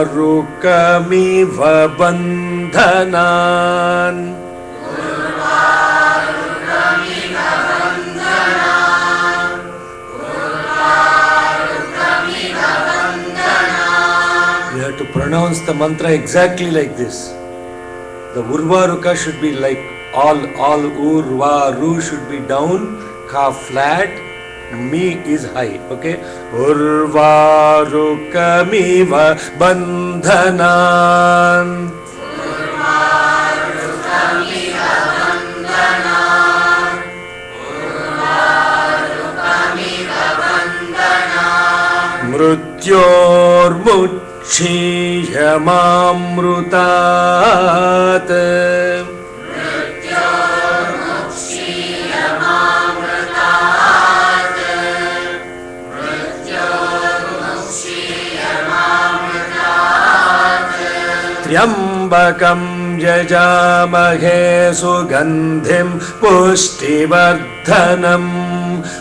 urvarukamiv bandhanan. You have to pronounce the mantra exactly like this. The urvaruka should be like all urvaru should be down, ka flat, mi is high. Okay? Urvarukamiva bandhanan. Mrityormuchiyamamrutat. Triambakam yajamahe sugandhim pushtivardhanam.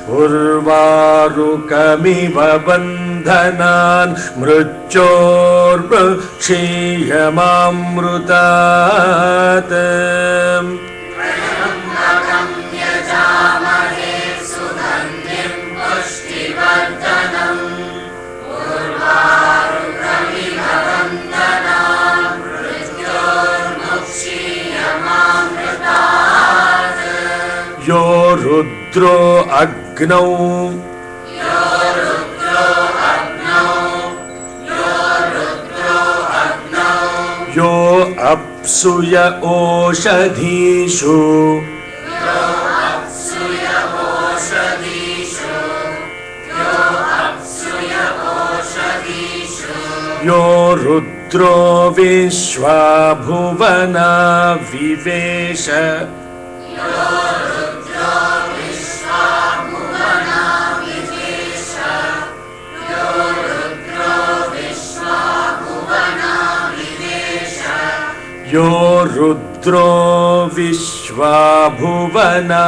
Urvarukamiva bandhanan mrityormuchiyamamrutat. Triambakam yajamahe sugandhim pushtivardhanam. Urvarukamiva bandhanan mrityormuchiyamamrutat. Yo rudro agnav. Yo apsuya oshadhishu. Yo rudro vishvabhuvana vivesha. Yo rudro vishvabhuvana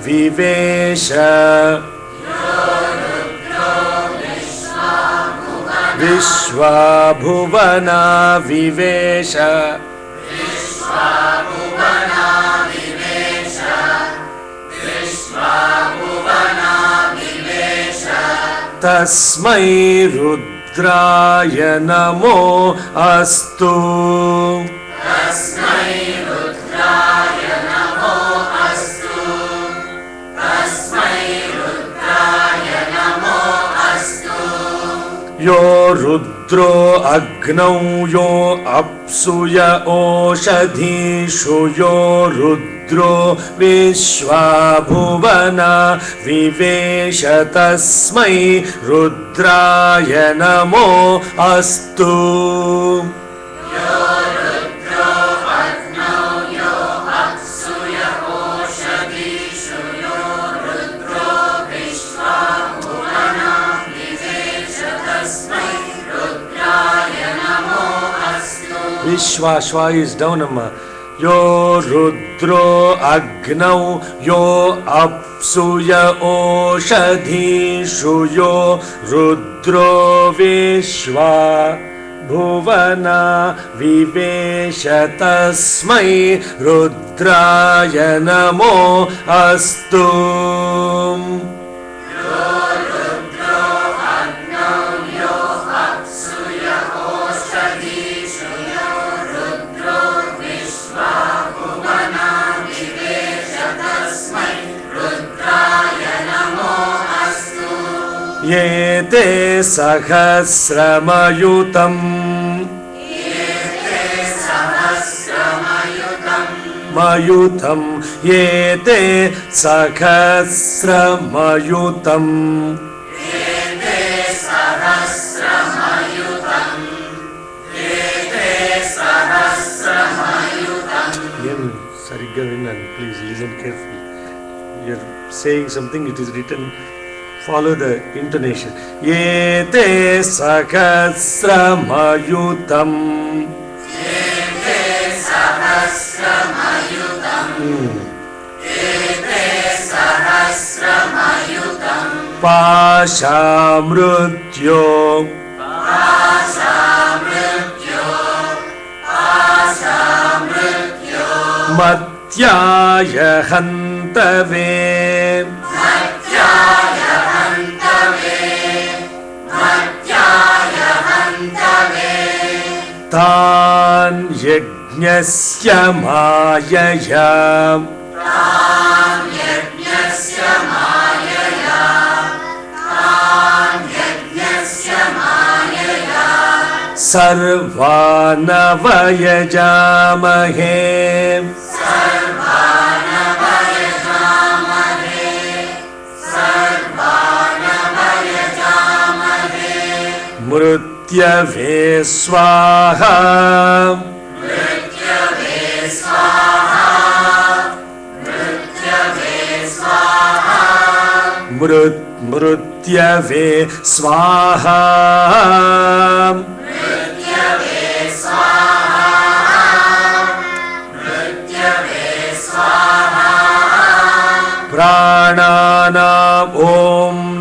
vivesha. Vishvabhuvana vivesha. Tasmai rudraya namo astu. Yo rudro agnav yo apsuya oshadhishu. Yo rudro vishvabhuvana vivesha. Tasmai rudraya namo astu. Vishwa, Shwa is down, Amma. Yo rudro agnav yo apsuya oshadhishu. Yo rudro vishva bhuvana vivesha. Tasmai rudraya namo astu. Yete sahasramayutam. Mayutam. Yete sahasramayutam. Sarigga Vinnan, please listen carefully. You're saying something, it is written. Follow the intonation. Yete sahasramayutam. Yete sahasramayutam. Yete sahasramayutam. Pashamrutyo. Pashamrutyo. मत्याय हन्तवे मर्त्याय हन्तवे मर्त्याय हन्तवे तान् यज्ञस्य मायया तान् यज्ञस्य मायया तान् यज्ञस्य मायया सर्वानवयजामहे सर्वानवयजामहे सर्वानवयजामहे मृत्यवे स्वाहा मृत्यवे स्वाहा मृत्यवे स्वाहा मृत्यवे स्वाहा मृत्यवे स्वाहा मृत्यवे स्वाहा प्राणानाम् ॐ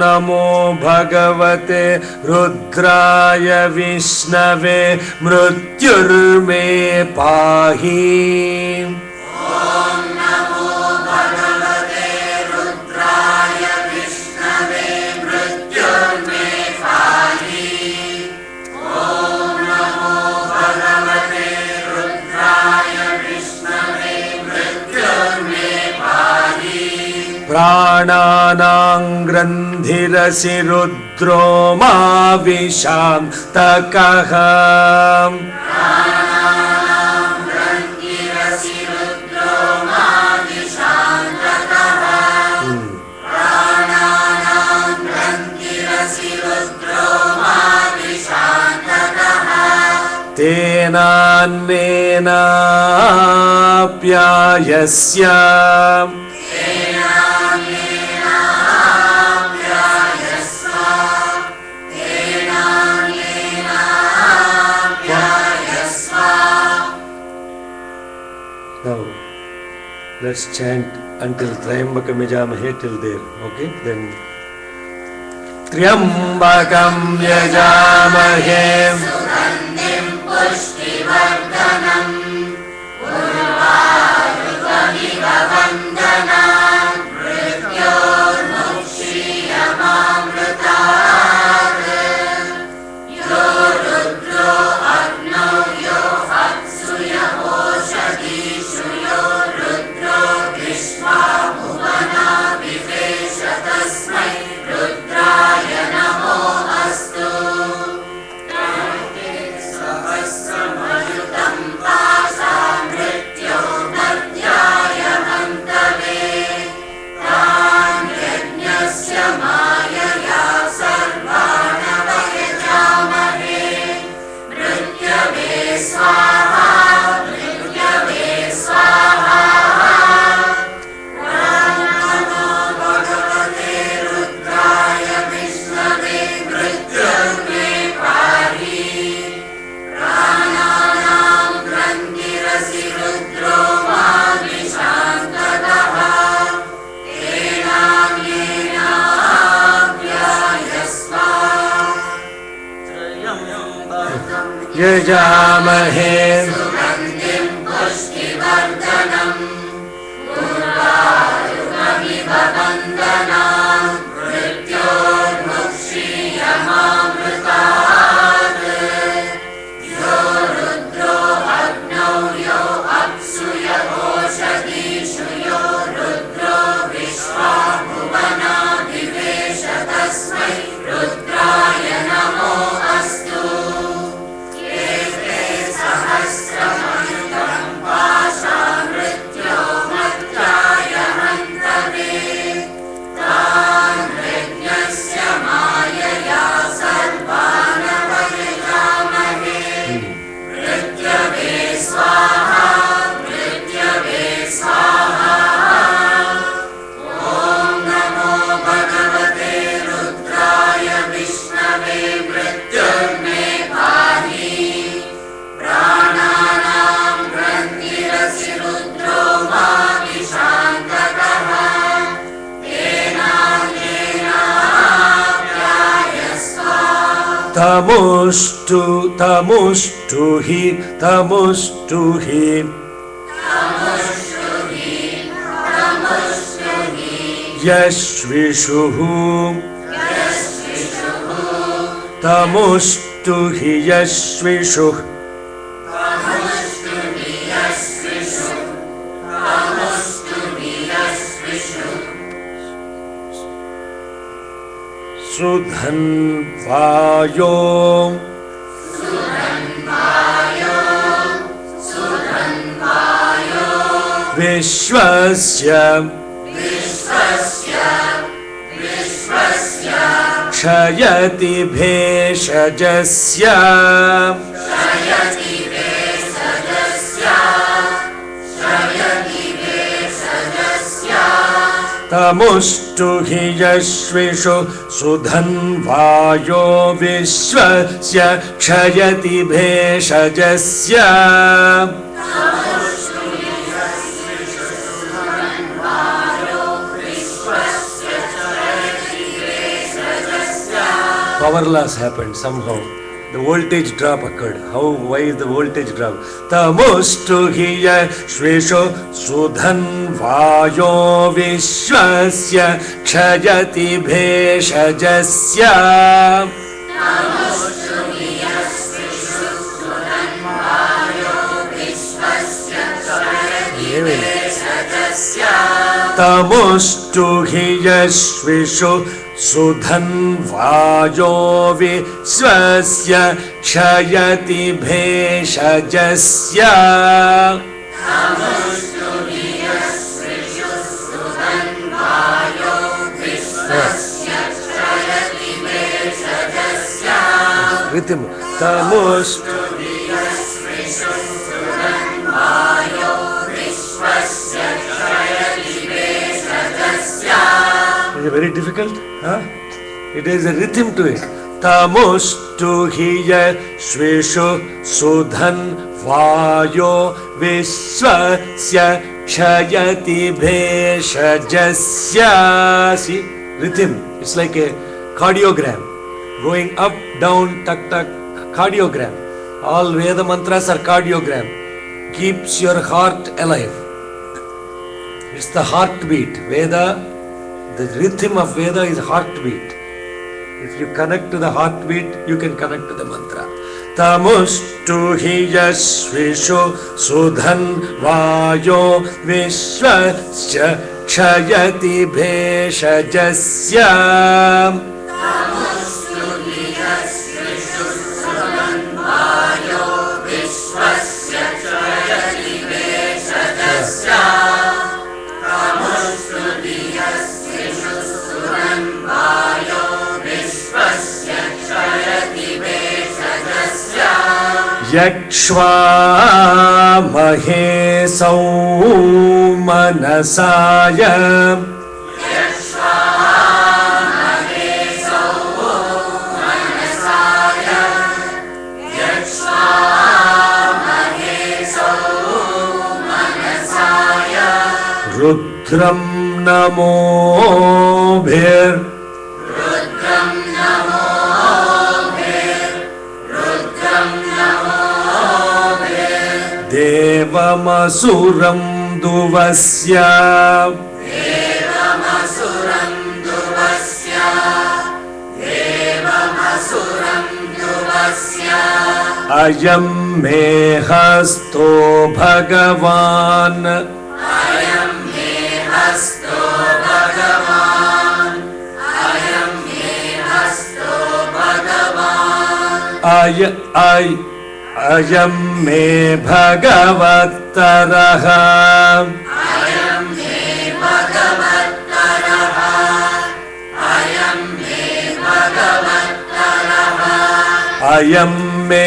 नमो भगवते रुद्राय विष्णवे मृत्युर्मे पाहि ॐ नमो भगवते रुद्राय विष्णवे मृत्युर्मे पाहि ॐ नमो भगवते रुद्राय विष्णवे मृत्युर्मे पाहि प्राणानां ग्रन्थिरसि रुद्रो मा विशान्तकः प्राणानां ग्रन्थिरसि रुद्रो मा विशान्तकः प्राणानां ग्रन्थिरसि रुद्रो मा विशान्तकः तेनान्नेनाप्यायस्य Now, let's chant until Trayambakam Yajamahe till there. Okay? Then Trayambakam Yajamahe सुगन्धिं पुष्टिवर्धनम् उर्वारुकमिव वन्दनात् मृत्योर्मुक्षीयमामृतात् यो रुद्रो अग्नौ यो हत्सु यहोषधीषु यो रुद्रो विश्वा भुवना विवेश तस्मै रुद्राय नमो अस्तु सहस्रमयुतं पाशा मृत्यो मर्त्याय हन्तवे तान् यज्ञस्य मायया सर्वानवयजामहे मृत्यवे स्वाहा मृत्यवे स्वाहा नमो भगवते रुद्राय विष्णवे मृत्युर्मे पाहि प्राणानां ग्रन्थिरसि रुद्रो मा विशान्तकः तेनान्येनाप्यायस्व Yajamahe सुगन्धिं पुष्टिवर्धनम् उर्वारुकमिव वन्दनात् मृत्योर्मुक्षीयमामृतात् यो रुद्रो अग्नौ यो अप्सु यहोषधीषु यो रुद्रो विश्वा भुवना विवेश तस्मै रुद्राय नमो अस्तु एते सहस्रमयुतं पाशा मृत्यो मर्त्याय हन्तवे तान् यज्ञस्य मायया सर्वानवयजामहे मृत्यवे स्वाहा मृत्यवे स्वाहा ॐ नमो भगवते रुद्राय विष्णवे मृत्युर्मे पाहि प्राणानां ग्रन्थिरसि रुद्रो मा विशान्तकः तेनान्येनाप्यायस्व तमुष्टु हि तमुष्टु यश्विषुः तमुष्टु हि यश्विषुः सुधन्वायो विश्वस्य क्षयति भेषजस्य तमुष्टु हि यश्विषु सुधन्वायो विश्वस्य क्षयति भेषजस्य power loss happened somehow. The voltage drop occurred. Why is the voltage drop? Tamustu hi yashvishu sudhanvayo vishwasya kshayati bheshajasya. Tamustu hi yashvishu सुधन्वायो विश्वस्य क्षयति भेषजस्य rhythm तमुष्टु very difficult, huh? It is a rhythm to it. Tamustu hi yashvishu sudhanvayo vishwasya kshayati bheshajasya. See, rhythm. It's like a cardiogram. Going up, down, tak, tak, cardiogram. All Veda mantras are cardiogram. Keeps your heart alive. It's the heartbeat. Veda, the rhythm of Veda is heartbeat. If you connect to the heartbeat, you can connect to the mantra. Tamustu hi yashvishu sudhanvayo vishwasya kshayati bheshajasya. यक्ष्वामहे सौमनसाय रुद्रं नमोभिर् देवमसुरं दुवस्य अयं मे हस्तो भगवान् अयं मे भगवत्तरः अयं मे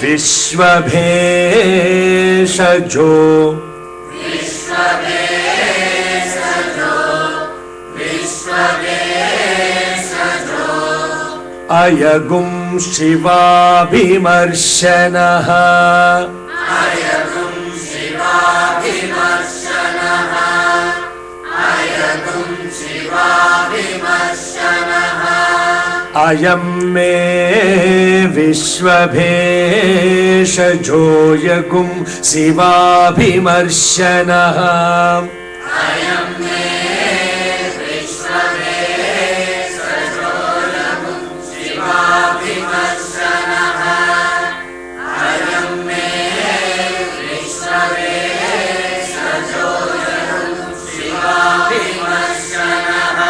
विश्वभेषजो अयगुं शिवाभिमर्शनः अयं मे विश्वभेषजोयगुं शिवाभिमर्शनः अयं मे विश्ववेशजोलगुं शिवाभिमर्शनः अयं मे विश्ववेशजोलगुं शिवाभिमर्शनः.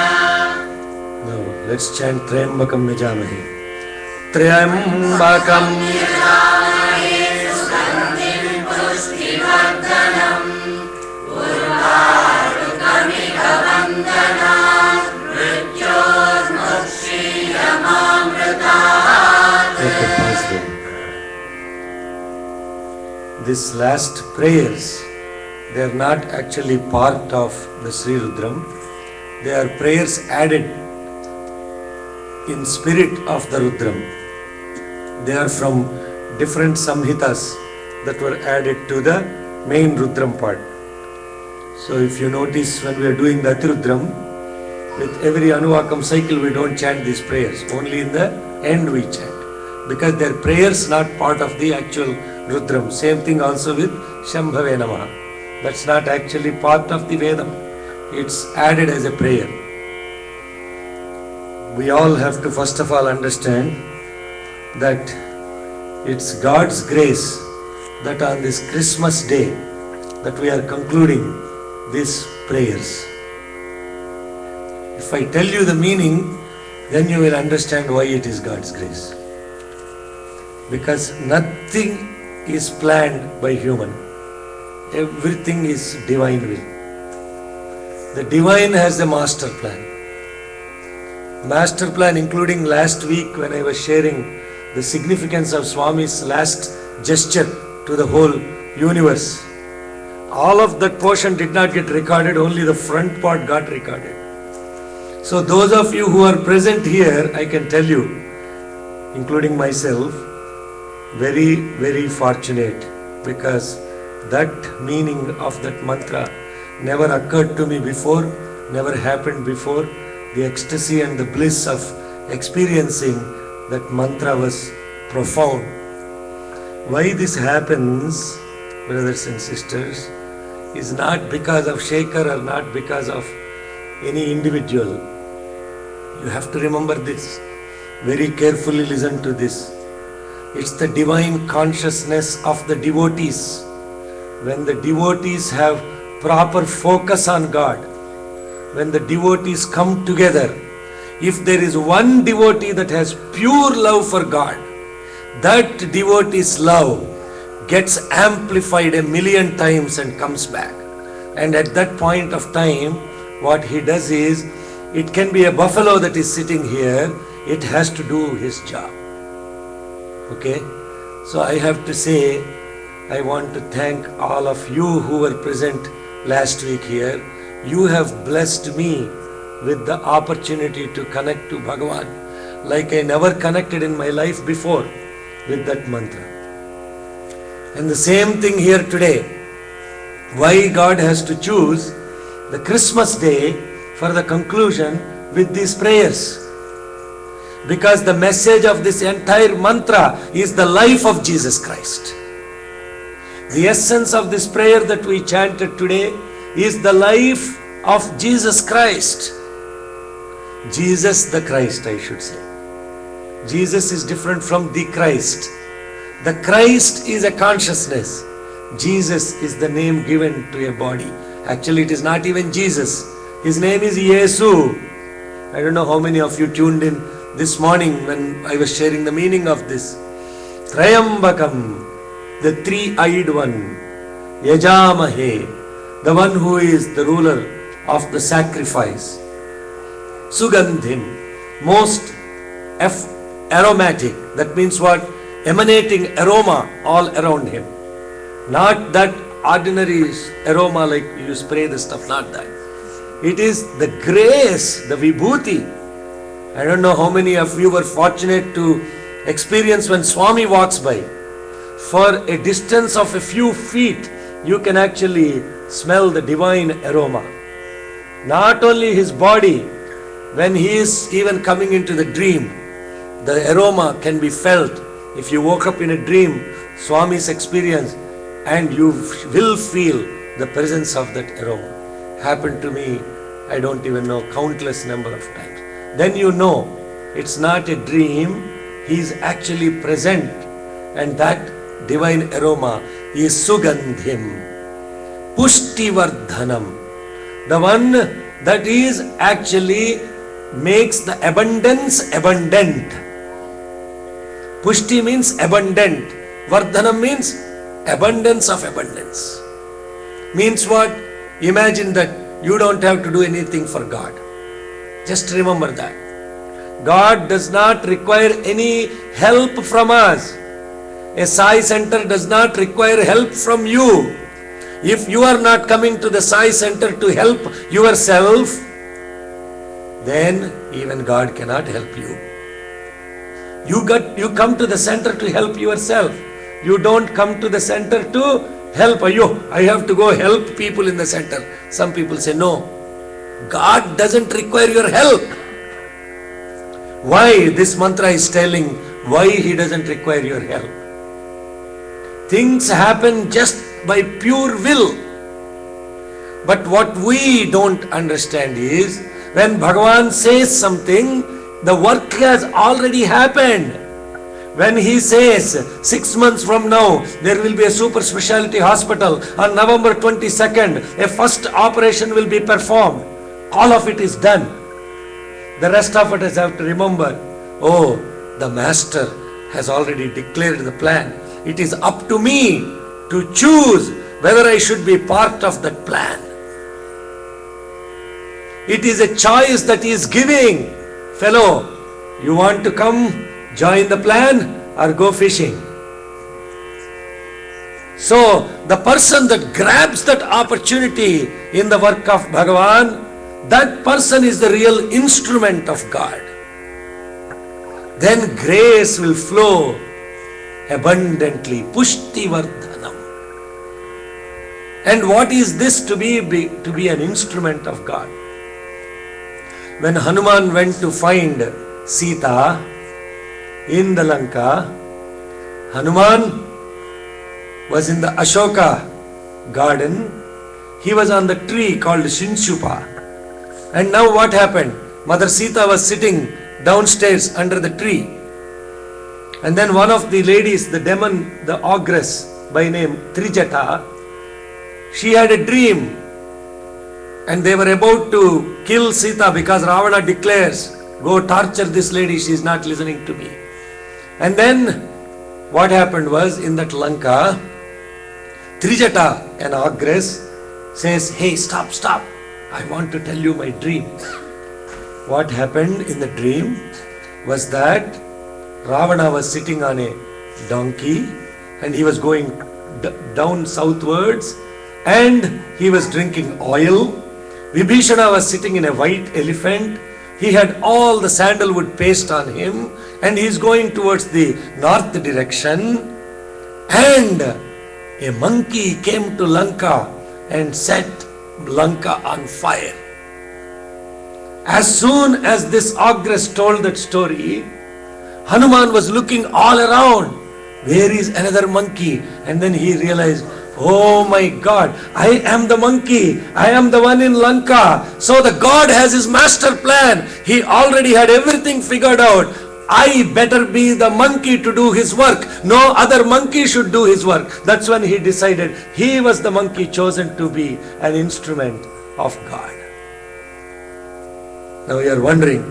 Now let's chant Triambakam Yajamahe. Triambakam यजामहे सुगन्धिं पुष्टिवर्धनम् उर्वारुकमिव वन्दनात् मृत्योर्मुक्षीयमामृतात्. Okay, pause there. This last prayers, they are not actually part of the Sri Rudram. They are prayers added in spirit of the Rudram. They are from different samhitas that were added to the main Rudram part. So if you notice, when we are doing the Atirudram, with every Anuvakam cycle we don't chant these prayers, only in the end we chant, because they are prayers not part of the actual Rudram. Same thing also with Shambhave Namaha. That's not actually part of the Vedam. It's added as a prayer. We all have to first of all understand that it's God's grace that on this Christmas day that we are concluding these prayers. If I tell you the meaning, then you will understand why it is God's grace. Because nothing is planned by human. Everything is divine will. The divine has a master plan. Master plan, including last week when I was sharing the significance of Swami's last gesture to the whole universe. All of that portion did not get recorded, only the front part got recorded. So those of you who are present here, I can tell you, including myself, very, very fortunate, because that meaning of that mantra never occurred to me before, never happened before. The ecstasy and the bliss of experiencing that mantra was profound. Why this happens, brothers and sisters, is not because of Shaker or not because of any individual. You have to remember this. Very carefully listen to this. It's the divine consciousness of the devotees. When the devotees have proper focus on God, when the devotees come together, if there is one devotee that has pure love for God, that devotee's love gets amplified 1,000,000 times and comes back. And at that point of time, what he does is, it can be a buffalo that is sitting here, it has to do his job. Okay? So I have to say, I want to thank all of you who were present last week here. You have blessed me with the opportunity to connect to Bhagavan like I never connected in my life before with that mantra. And the same thing here today. Why God has to choose the Christmas day for the conclusion with these prayers? Because the message of this entire mantra is the life of Jesus Christ. The essence of this prayer that we chanted today is the life of Jesus Christ. Jesus the Christ, I should say. Jesus is different from the Christ. The Christ is a consciousness. Jesus is the name given to a body. Actually, it is not even Jesus. His name is Yesu. I don't know how many of you tuned in this morning when I was sharing the meaning of this. Triambakam, the three-eyed one. Yajamahe, the one who is the ruler of the sacrifice. Sugandhim, most aromatic. That means what? Emanating aroma all around him. Not that ordinary aroma like you spray the stuff, not that. It is the grace, the vibhuti. I don't know how many of you were fortunate to experience when Swami walks by. For a distance of a few feet, you can actually smell the divine aroma. Not only his body, when he is even coming into the dream, the aroma can be felt If you woke up in a dream, Swami's experience, and you will feel the presence of that aroma. Happened to me, I don't even know, countless number of times. Then you know it's not a dream, he is actually present, and that divine aroma is Sugandhim, Pushtivardhanam, the one that is actually makes the abundance abundant. Pushti means abundant, Vardhanam means abundance of abundance. Means what? Imagine that you don't have to do anything for God. Just remember that. God does not require any help from us. A Sai center does not require help from you. If you are not coming to the Sai center to help yourself, then even God cannot help you. You come to the center to help yourself. You don't come to the center to help. I have to go help people in the center. Some people say, no, God doesn't require your help. Why? This mantra is telling why he doesn't require your help. Things happen just by pure will. But what we don't understand is, when Bhagavan says something, the work has already happened. When he says 6 months from now there will be a super specialty hospital, on November 22nd a first operation will be performed, all of it is done. The rest of it is have to remember, oh, the master has already declared the plan. It is up to me to choose whether I should be part of that plan. It is a choice that he is giving. Fellow, you want to come join the plan or go fishing? So the person that grabs that opportunity in the work of Bhagavan, that person is the real instrument of God. Then grace will flow abundantly. Pushtivardhanam. And what is this to be an instrument of God? When Hanuman went to find Sita in the Lanka, Hanuman was in the Ashoka garden. He was on the tree called Shinshupa. And now what happened? Mother Sita was sitting downstairs under the tree. And then one of the ladies, the demon, the ogress by name Trijata, she had a dream. And they were about to kill Sita because Ravana declares, go torture this lady, she is not listening to me. And then what happened was, in that Lanka, Trijata, an ogress, says, hey, stop, I want to tell you my dream. What happened in the dream was that Ravana was sitting on a donkey and he was going down southwards and he was drinking oil. Vibhishana was sitting in a white elephant. He had all the sandalwood paste on him and he is going towards the north direction. And a monkey came to Lanka and set Lanka on fire. As soon as this ogress told that story, Hanuman was looking all around. Where is another monkey? And then he realized, oh my God, I am the monkey. I am the one in Lanka. So the God has his master plan. He already had everything figured out. I better be the monkey to do his work. No other monkey should do his work. That's when he decided he was the monkey chosen to be an instrument of God. Now you are wondering,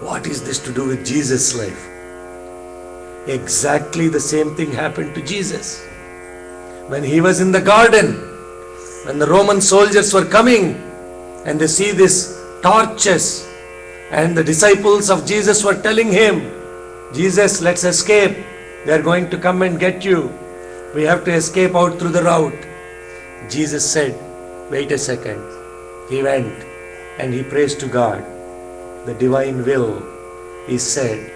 what is this to do with Jesus' life? Exactly the same thing happened to Jesus. When he was in the garden, when the Roman soldiers were coming and they see these torches, and the disciples of Jesus were telling him, Jesus, let's escape. They are going to come and get you. We have to escape out through the route. Jesus said, wait a second. He went and he prays to God. The divine will is said,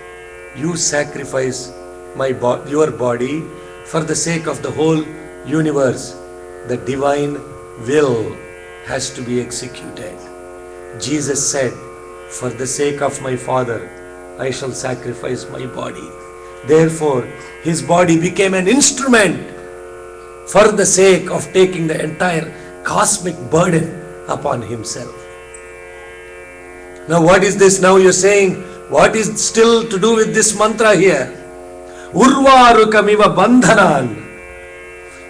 you sacrifice your body for the sake of the whole universe. The divine will has to be executed. Jesus said, for the sake of my Father, I shall sacrifice my body. Therefore, his body became an instrument for the sake of taking the entire cosmic burden upon himself. Now what is this? Now you're saying, what is still to do with this mantra here? Urvarukamiva bandhanan.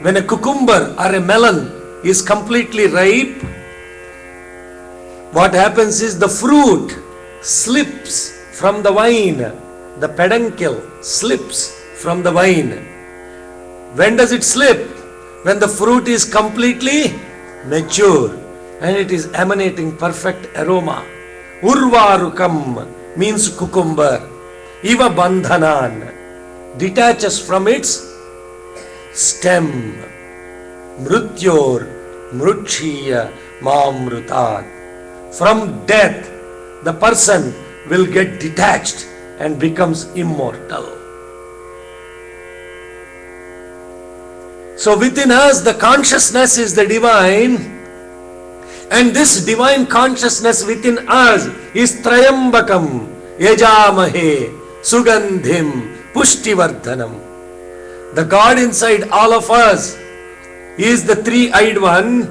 When a cucumber or a melon is completely ripe, what happens is the fruit slips from the vine. The peduncle slips from the vine. When does it slip? When the fruit is completely mature and it is emanating perfect aroma. Urvarukam means cucumber. Iva bandhanan, detaches from its stem. Mrutyor mrutchiya mamrutat. From death, the person will get detached and becomes immortal. So within us, the consciousness is the divine, and this divine consciousness within us is Trayambakam, Yajamahe, Sugandhim, Pushtivardhanam. The God inside all of us is the three-eyed one.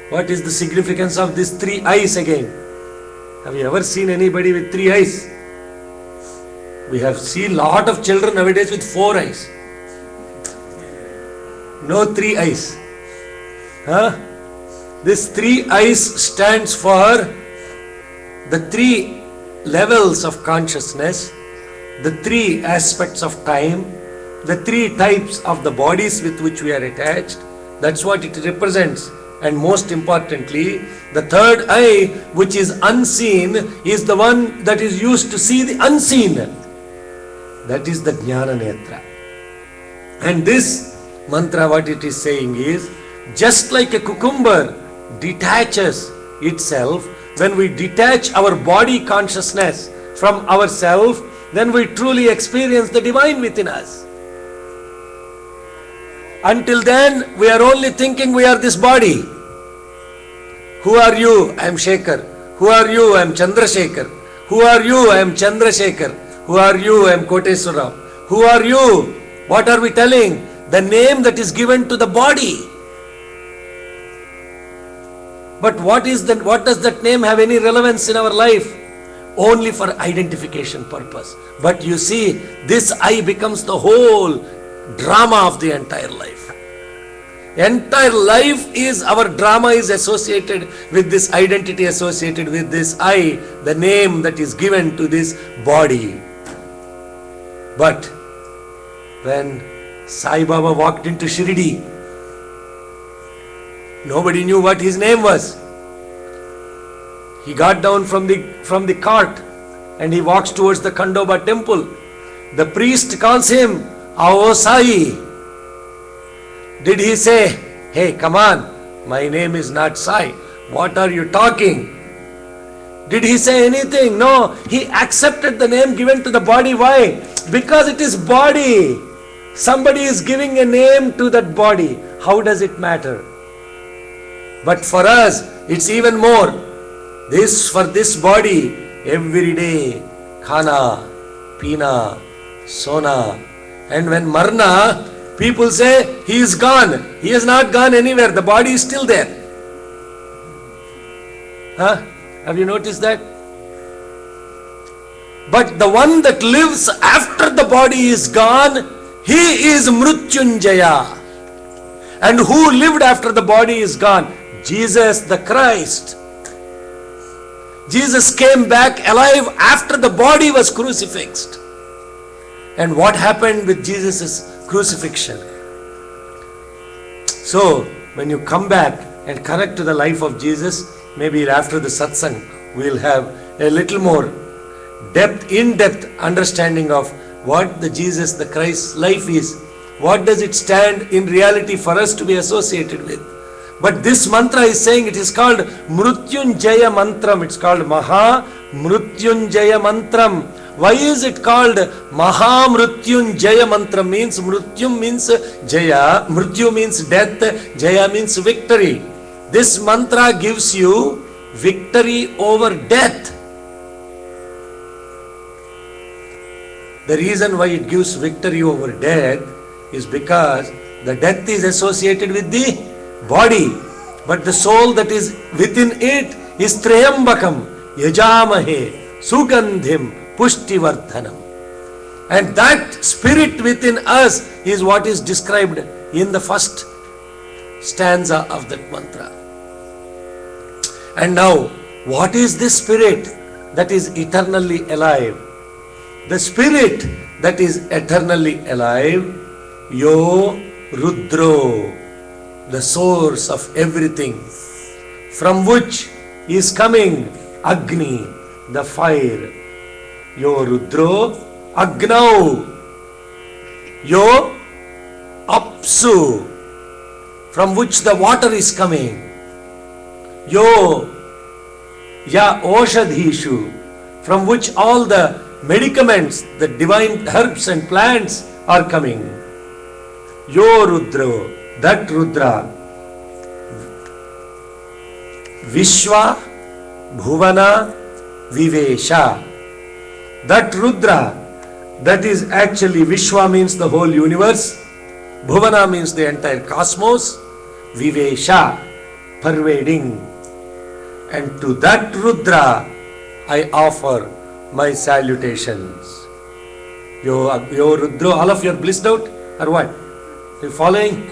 What is the significance of these three eyes again? Have you ever seen anybody with three eyes? We have seen lot of children nowadays with four eyes. No three eyes. This three eyes stands for the three levels of consciousness, the three aspects of time, the three types of the bodies with which we are attached. That's what it represents. And most importantly, the third eye, which is unseen, is the one that is used to see the unseen. That is the Jnana Netra. And this mantra, what it is saying is, just like a cucumber detaches itself, when we detach our body consciousness from ourselves, then we truly experience the divine within us. Until then, we are only thinking we are this body. Who are you? I am Shekhar. Who are you? I am Chandrasekhar. Who are you? I am Chandrasekhar. Who are you? I am Koteswara. Who are you? What are we telling? The name that is given to the body. But what does that name have any relevance in our life? Only for identification purpose. But you see, this I becomes the whole drama of the entire life. Entire life is, our drama is associated with this identity, associated with this I, the name that is given to this body. But when Sai Baba walked into Shirdi, nobody knew what his name was. He got down from the cart and he walks towards the Khandoba temple. The priest calls him, Ao Sai. Did he say, hey, come on, my name is not Sai. What are you talking? Did he say anything? No, he accepted the name given to the body. Why? Because it is body. Somebody is giving a name to that body. How does it matter? But for us, it's even more. For this body, every day, khana, pina, sona. And when marna, people say, he is gone. He has not gone anywhere. The body is still there. Have you noticed that? But the one that lives after the body is gone, he is Mrutyunjaya. And who lived after the body is gone? Jesus the Christ. Jesus came back alive after the body was crucifixed. And what happened with Jesus' crucifixion? So, when you come back and connect to the life of Jesus, maybe after the satsang, we'll have a little more in-depth understanding of what the Jesus, the Christ life is. What does it stand in reality for us to be associated with? But this mantra is saying it is called Mrutyunjaya Mantram. It's called Maha Mrutyunjaya Mantram. Why is it called Maha Mrutyunjaya Mantram? Means Mrutyum means Jaya, Mrutyu means death, Jaya means victory. This mantra gives you victory over death. The reason why it gives victory over death is because the death is associated with the body, but the soul that is within it is Trayambakam, Yajamahe, Sugandhim, Pushtivardhanam. And that spirit within us is what is described in the first stanza of that mantra. And now, what is this spirit that is eternally alive? The spirit that is eternally alive, Yo Rudro, the source of everything, from which is coming Agni, the fire. Yo Rudro, Agnau, Yo Apsu, from which the water is coming. Yo Ya Oshadhishu, from which all the medicaments, the divine herbs and plants are coming. Yo Rudro, that Rudra. Vishwa Bhuvana Vivesha. That Rudra, that is actually Vishwa means the whole universe. Bhuvana means the entire cosmos. Vivesha, pervading. And to that Rudra I offer my salutations. Yo Rudro, all of you are blissed out or what? Are you following?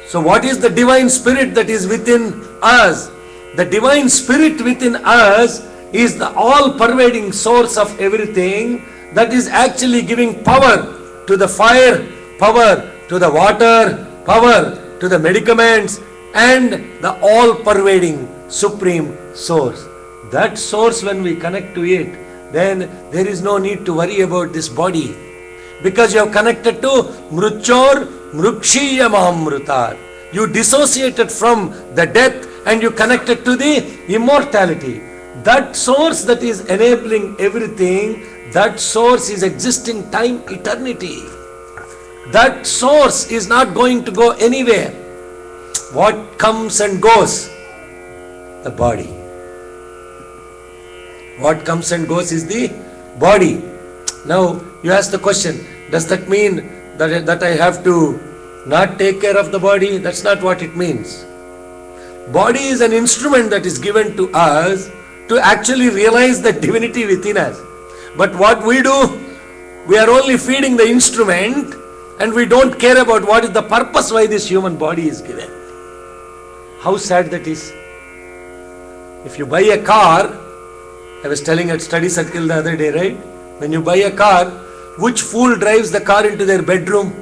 So what is the divine spirit that is within us? The divine spirit within us is the all-pervading source of everything that is actually giving power to the fire, power to the water, power to the medicaments, and the all-pervading supreme source. That source, when we connect to it, then there is no need to worry about this body, because you have connected to Mruchor Mrukshiya Mahamrutar. You dissociated from the death and you connected to the immortality. That source that is enabling everything, that source is existing time, eternity. That source is not going to go anywhere. What comes and goes? The body. What comes and goes is the body. Now you ask the question, does that mean that I have to not take care of the body? That's not what it means. Body is an instrument that is given to us to actually realize the divinity within us. But what we do, we are only feeding the instrument and we don't care about what is the purpose why this human body is given. How sad that is. If you buy a car, I was telling at study circle the other day, right? When you buy a car, which fool drives the car into their bedroom?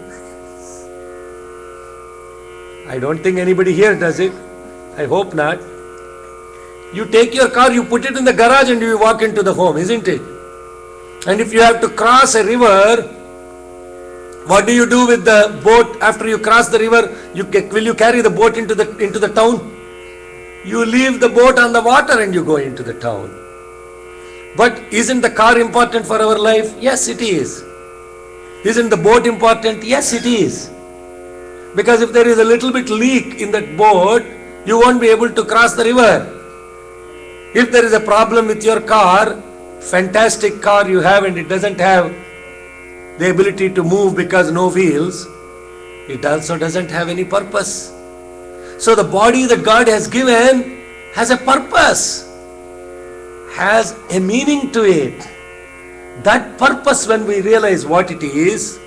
I don't think anybody here does it. I hope not. You take your car, you put it in the garage and you walk into the home, isn't it? And if you have to cross a river, what do you do with the boat after you cross the river? Will you carry the boat into the town? You leave the boat on the water and you go into the town. But isn't the car important for our life? Yes, it is. Isn't the boat important? Yes, it is. Because if there is a little bit leak in that boat, you won't be able to cross the river. If there is a problem with your car, fantastic car you have and it doesn't have the ability to move because no wheels, it also doesn't have any purpose. So the body that God has given has a purpose, has a meaning to it. That purpose, when we realize what it is,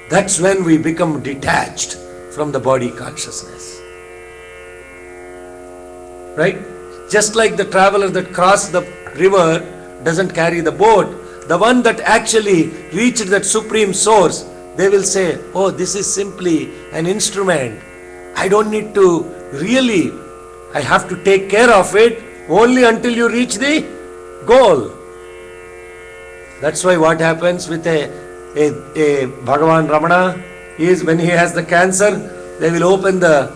that's when we become detached from the body consciousness. Right? Just like the traveler that crossed the river doesn't carry the boat, the one that actually reached that supreme source, they will say, oh, this is simply an instrument. I don't need to really, I have to take care of it only until you reach the goal. That's why what happens with a Bhagavan Ramana is, when he has the cancer, they will open the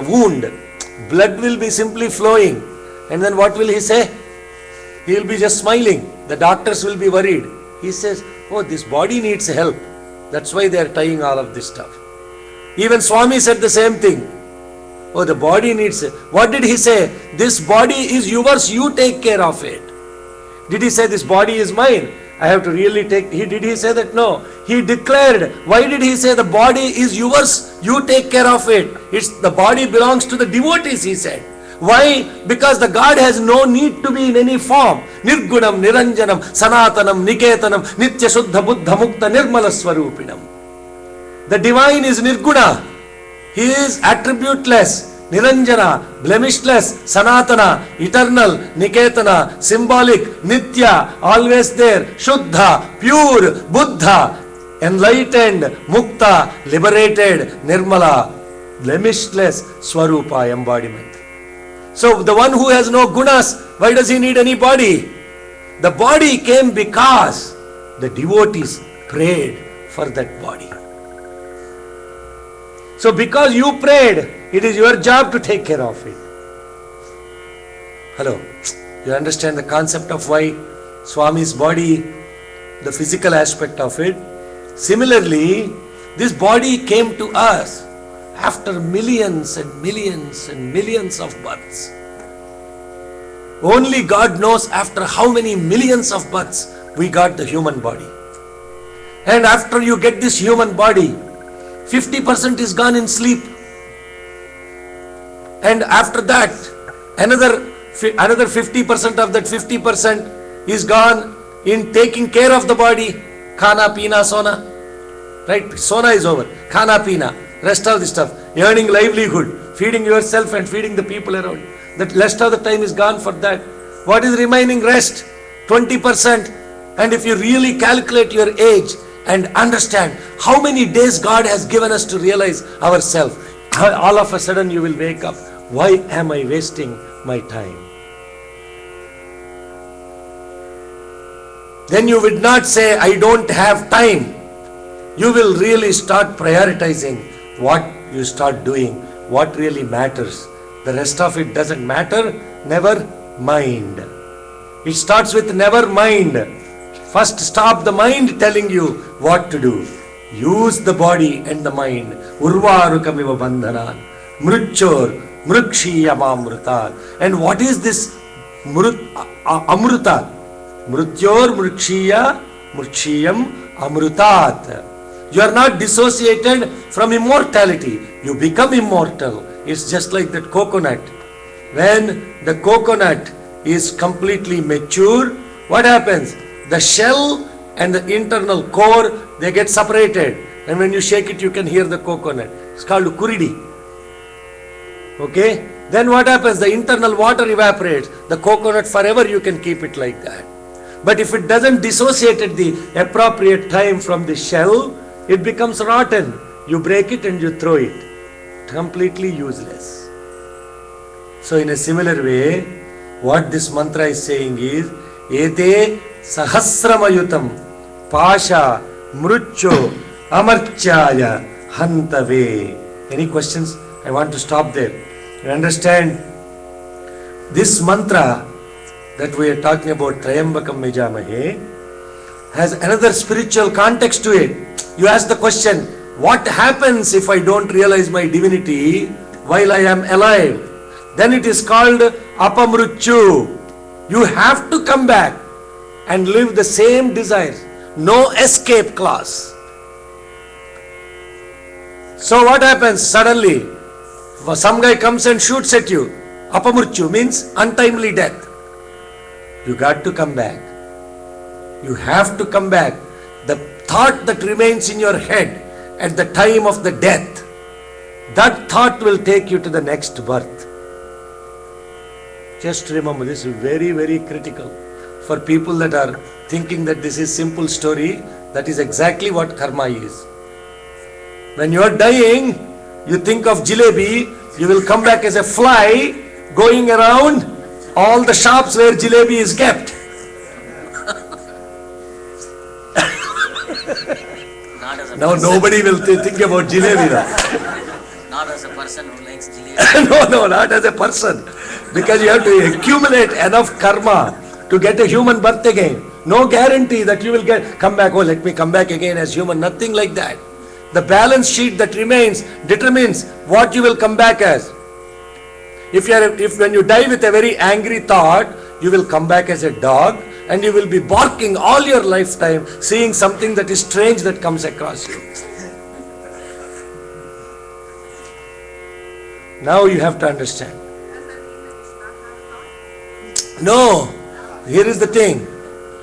wound. Blood will be simply flowing. And then what will he say? He will be just smiling. The doctors will be worried. He says, oh, this body needs help. That's why they are tying all of this stuff. Even Swami said the same thing. Oh, the body needs it. What did he say? This body is yours, you take care of it. Did he say this body is mine? I have to really take, did he say that? No. He declared. Why did he say the body is yours? You take care of it. The body belongs to the devotees, he said. Why? Because the God has no need to be in any form. Nirgunam, Niranjanam, Sanatanam, Niketanam, Nitya Shuddha Buddha Mukta Nirmala Swarupinam. The divine is Nirguna. He is attributeless. Niranjana, blemishless, Sanatana, eternal, Niketana, symbolic, Nitya, always there, Shuddha, pure, Buddha, enlightened, Mukta, liberated, Nirmala, blemishless, Swarupa, embodiment. So the one who has no gunas, why does he need any body? The body came because the devotees prayed for that body. So because you prayed, it is your job to take care of it. Hello, you understand the concept of why Swami's body, the physical aspect of it. Similarly, this body came to us after millions and millions and millions of births. Only God knows after how many millions of births we got the human body. And after you get this human body, 50% is gone in sleep. And after that, another 50% of that 50% is gone in taking care of the body. Khana, pina, sona. Right? Sona is over. Khana, pina. Rest of the stuff. Earning livelihood. Feeding yourself and feeding the people around. That rest of the time is gone for that. What is remaining rest? 20%. And if you really calculate your age and understand how many days God has given us to realize ourselves, all of a sudden you will wake up. Why am I wasting my time? Then you would not say, I don't have time. You will really start prioritizing what you start doing, what really matters. The rest of it doesn't matter. Never mind. It starts with never mind. First stop the mind telling you what to do. Use the body and the mind. Urvarukamiva bandhanan. Mruchor. Mrukshiyamamrutat. And what is this amrutat? Mrutyor mrukshiya mrukshiyam amrutat. You are not dissociated from immortality. You become immortal. It's just like that coconut. When the coconut is completely mature, what happens? The shell and the internal core, they get separated. And when you shake it, you can hear the coconut. It's called kuridi. Okay? Then what happens? The internal water evaporates. The coconut forever you can keep it like that. But if it doesn't dissociate at the appropriate time from the shell, it becomes rotten. You break it and you throw it. Completely useless. So in a similar way, what this mantra is saying is, Ete sahasramayutam pasha mrucho amarchaya hantave. Any questions? I want to stop there. You understand? This mantra that we are talking about, Trayambakam Yajamahe, has another spiritual context to it. You ask the question, what happens if I don't realize my divinity while I am alive? Then it is called apamruchu. You have to come back and live the same desires. No escape clause. So what happens suddenly? Some guy comes and shoots at you. Apamruchu means untimely death. You got to come back. You have to come back. The thought that remains in your head at the time of the death, that thought will take you to the next birth. Just remember, this is very, very critical for people that are thinking that this is simple story. That is exactly what karma is. When you are dying, you think of jalebi, you will come back as a fly going around all the shops where jalebi is kept. Now nobody will think about jalebi. Not as a person who likes jalebi. No, not as a person. Because you have to accumulate enough karma to get a human birth again. No guarantee that you will come back, oh let me come back again as human. Nothing like that. The balance sheet that remains determines what you will come back as. If when you die with a very angry thought, you will come back as a dog. and you will be barking all your lifetime, seeing something that is strange that comes across you. Now you have to understand. No, here is the thing.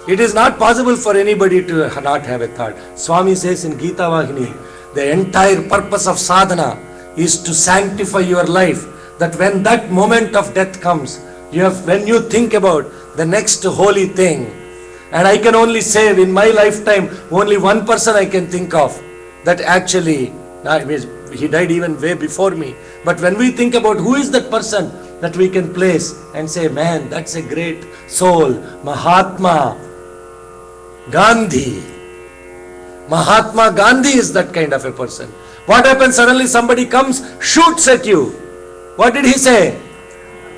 It is not possible for anybody to not have a thought. Swami says in Gita Vahini, the entire purpose of sadhana is to sanctify your life. That when that moment of death comes, when you think about the next holy thing, and I can only say in my lifetime, only one person I can think of that actually, he died even way before me. But when we think about who is that person that we can place and say, man, that's a great soul, Mahatma Gandhi. Mahatma Gandhi is that kind of a person. What happens? Suddenly somebody comes, shoots at you. What did he say?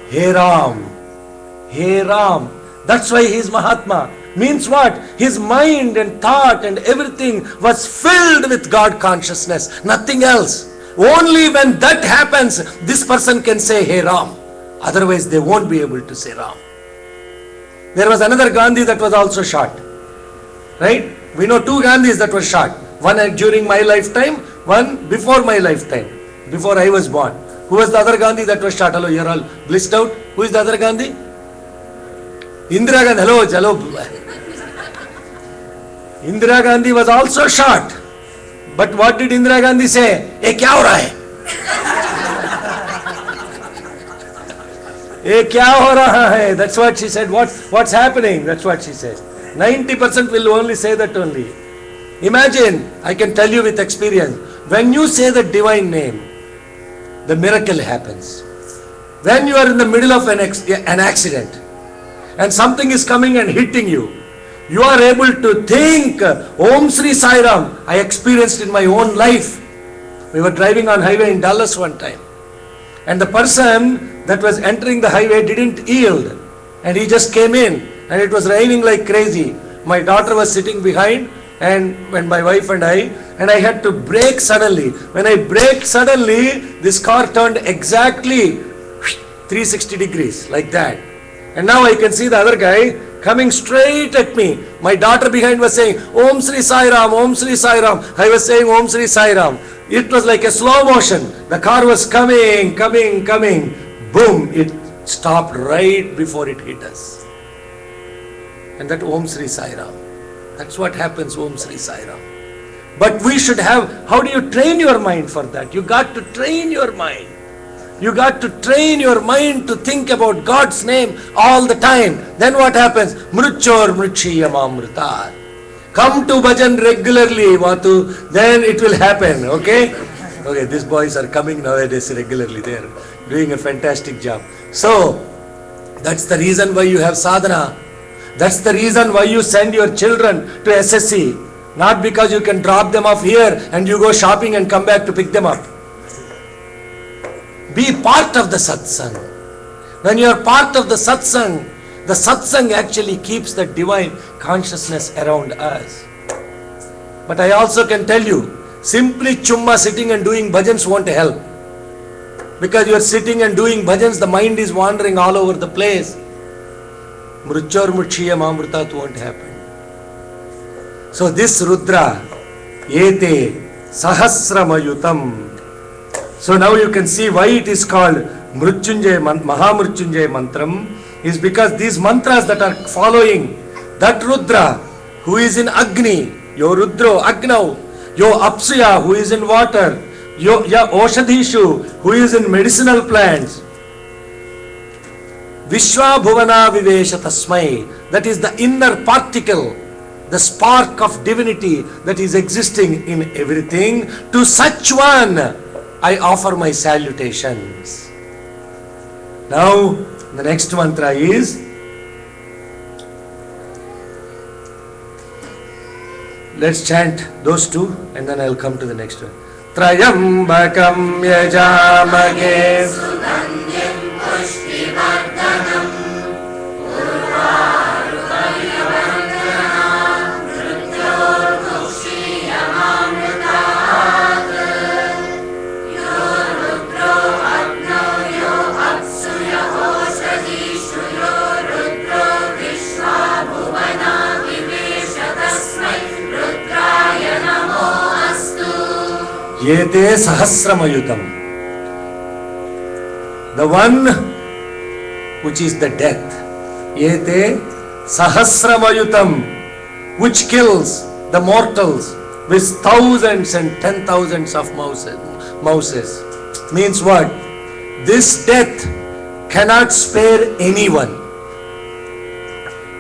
Hey Ram. Hey Ram. That's why he is Mahatma. Means what? His mind and thought and everything was filled with God consciousness. Nothing else. Only when that happens, this person can say Hey Ram. Otherwise they won't be able to say Ram. There was another Gandhi that was also shot. Right? We know two Gandhis that were shot. One during my lifetime, one before my lifetime. Before I was born. Who was the other Gandhi that was shot? Hello, you're all blissed out. Who is the other Gandhi? Indira Gandhi. Hello. Indira Gandhi was also shot. But what did Indira Gandhi say? Hey, kya ho raha hai? Hey, kya ho raha hai? That's what she said. What's happening? That's what she said. 90% will only say that only. Imagine, I can tell you with experience, when you say the divine name, the miracle happens. When you are in the middle of an accident and something is coming and hitting you, you are able to think, Om Sri Sai Ram. I experienced in my own life. We were driving on highway in Dallas one time, and the person that was entering the highway didn't yield, and he just came in, and it was raining like crazy. My daughter was sitting behind, and when my wife and I had to brake suddenly. When I braked suddenly, this car turned exactly 360 degrees like that. And now I can see the other guy coming straight at me. My daughter behind was saying, Om Sri Sai Ram, Om Sri Sai Ram. I was saying Om Sri Sai Ram. It was like a slow motion. The car was coming. Boom, it stopped right before it hit us. And that Om Sri Sai Ram. That's what happens, Om Sri Sai Ram. But we should have, how do you train your mind for that? You got to train your mind. You got to train your mind to think about God's name all the time. Then what happens? Mruchor mruchiyamamrutar. Come to bhajan regularly, Matu. Then it will happen, okay? Okay, these boys are coming nowadays regularly. They are doing a fantastic job. So, that's the reason why you have sadhana. That's the reason why you send your children to SSC. Not because you can drop them off here and you go shopping and come back to pick them up. Be part of the satsang. When you are part of the satsang actually keeps the divine consciousness around us. But I also can tell you, simply chumma sitting and doing bhajans won't help. Because you are sitting and doing bhajans, the mind is wandering all over the place. Mruchor mruchiyam amrutat won't happen. So this Rudra, Ete Sahasramayutam. So now you can see why it is called Mahamrutyunjay Mantram, is because these mantras that are following, that Rudra who is in Agni, Yo Rudro Agnau, Yo Apsuya who is in water, Yo Oshadhishu who is in medicinal plants, Vishwa Bhuvana Vivesha Tasmai, that is the inner particle, the spark of divinity that is existing in everything. To such one I offer my salutations. Now the next mantra is, let's chant those two and then I'll come to the next one. Trayambakam yajamage Sugandhim pushtivardhanam Yete sahasramayutam. The one which is the death. Yete sahasramayutam, which kills the mortals with thousands and 10,000s of mouses. Means what? This death cannot spare anyone.